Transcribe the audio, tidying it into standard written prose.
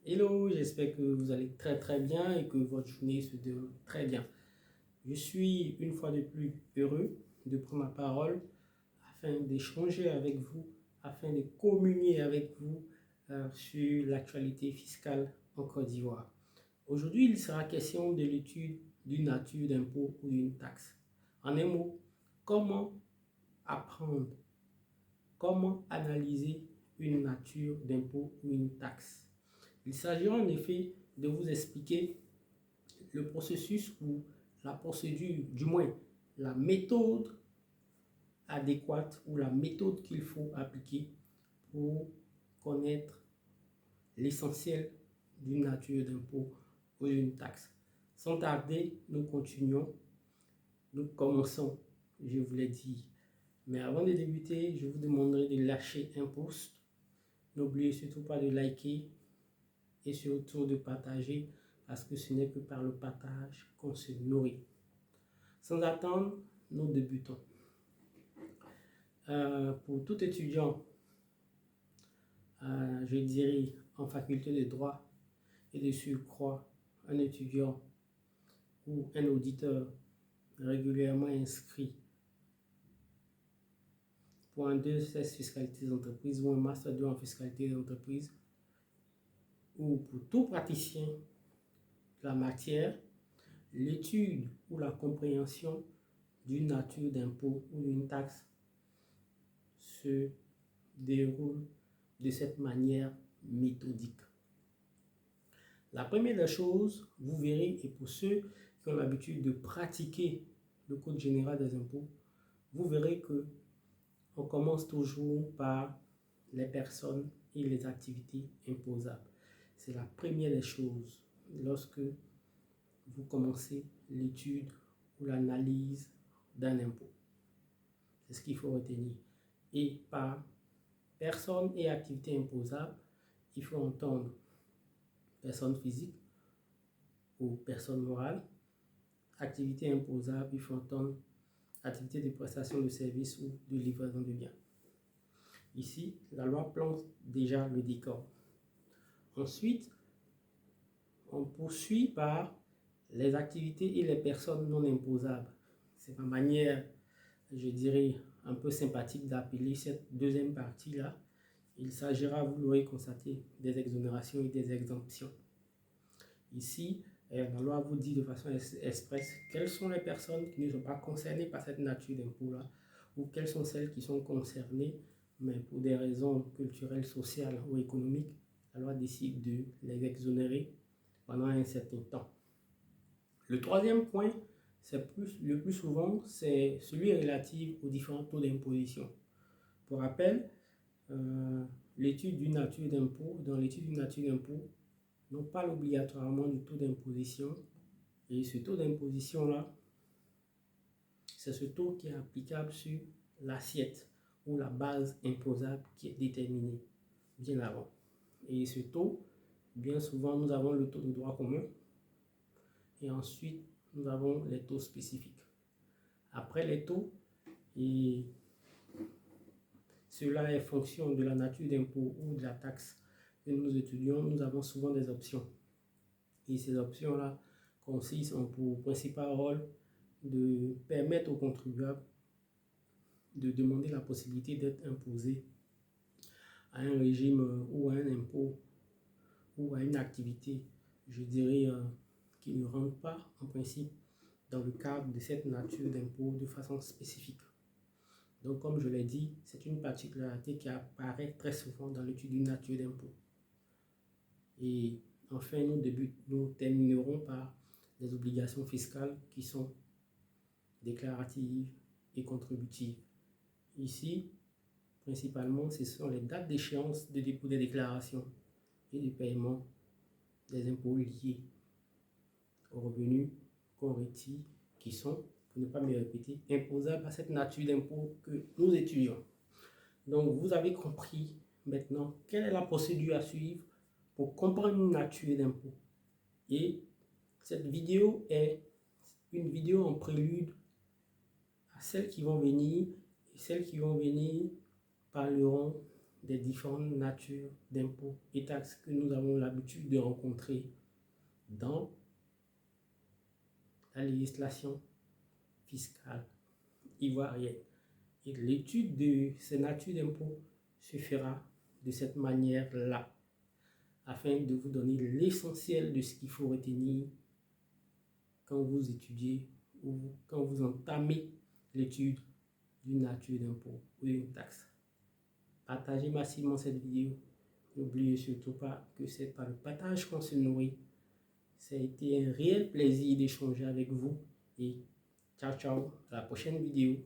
Hello, j'espère que vous allez très bien et que votre journée se déroule très bien. Je suis une fois de plus heureux de prendre la parole afin d'échanger avec vous, afin de communier avec vous sur l'actualité fiscale en Côte d'Ivoire. Aujourd'hui, il sera question de l'étude d'une nature d'impôt ou d'une taxe. En un mot, comment apprendre, comment analyser une nature d'impôt ou une taxe. Il s'agira en effet de vous expliquer le processus ou la procédure, du moins la méthode adéquate ou la méthode qu'il faut appliquer pour connaître l'essentiel d'une nature d'impôt ou d'une taxe. Sans tarder, nous continuons, nous commençons, je vous l'ai dit. Mais avant de débuter, je vous demanderai de lâcher un pouce. N'oubliez surtout pas de liker et surtout de partager parce que ce n'est que par le partage qu'on se nourrit. Sans attendre, nous débutons. Pour tout étudiant, je dirais en faculté de droit et de surcroît, un étudiant ou un auditeur régulièrement inscrit pour un 2S fiscalité d'entreprise ou un master 2 en fiscalité d'entreprise, ou pour tout praticien de la matière, l'étude ou la compréhension d'une nature d'impôt ou d'une taxe se déroule de cette manière méthodique. La première des choses, vous verrez, et pour ceux qui ont l'habitude de pratiquer le Code général des impôts, vous verrez que on commence toujours par les personnes et les activités imposables. C'est la première des choses lorsque vous commencez l'étude ou l'analyse d'un impôt. C'est ce qu'il faut retenir. Et par personnes et activités imposables, il faut entendre personne physique ou personne morale. Activité imposable, il faut entendre activité de prestation de services ou de livraison de biens. Ici, la loi plante déjà le décor. Ensuite, on poursuit par les activités et les personnes non imposables. C'est ma manière, je dirais, un peu sympathique d'appeler cette deuxième partie-là. Il s'agira, vous l'aurez constaté, des exonérations et des exemptions. Ici, la loi vous dit de façon expresse quelles sont les personnes qui ne sont pas concernées par cette nature d'impôt-là, ou quelles sont celles qui sont concernées, mais pour des raisons culturelles, sociales ou économiques, la loi décide de les exonérer pendant un certain temps. Le troisième point, le plus souvent, c'est celui relatif aux différents taux d'imposition. Pour rappel, l'étude d'une nature d'impôt, dans l'étude d'une nature d'impôt, on parle obligatoirement du taux d'imposition. Et ce taux d'imposition-là, c'est ce taux qui est applicable sur l'assiette ou la base imposable qui est déterminée bien avant. Et ce taux, bien souvent, nous avons le taux de droit commun et ensuite, nous avons les taux spécifiques. Après les taux, et cela est fonction de la nature d'impôt ou de la taxe que nous étudions, nous avons souvent des options. Et ces options-là consistent en pour principal rôle de permettre aux contribuables de demander la possibilité d'être imposé à un régime ou à un impôt ou à une activité, je dirais, qui ne rentre pas en principe dans le cadre de cette nature d'impôt de façon spécifique. Donc, comme je l'ai dit, c'est une particularité qui apparaît très souvent dans l'étude d'une nature d'impôt. Et enfin, nous terminerons par les obligations fiscales qui sont déclaratives et contributives. Ici, principalement, ce sont les dates d'échéance de dépôt des déclarations et de paiement des impôts liés aux revenus qu'on retire, qui sont, pour ne pas me répéter, imposables à cette nature d'impôt que nous étudions. Donc, vous avez compris maintenant quelle est la procédure à suivre pour comprendre une nature d'impôt. Et cette vidéo est une vidéo en prélude à celles qui vont venir. Et celles qui vont venir parleront des différentes natures d'impôts et taxes que nous avons l'habitude de rencontrer dans la législation fiscale ivoirienne. Et l'étude de ces natures d'impôts se fera de cette manière-là, afin de vous donner l'essentiel de ce qu'il faut retenir quand vous étudiez ou quand vous entamez l'étude d'une nature d'impôt ou d'une taxe. Partagez massivement cette vidéo. N'oubliez surtout pas que c'est par le partage qu'on se nourrit. Ça a été un réel plaisir d'échanger avec vous et ciao ciao, à la prochaine vidéo.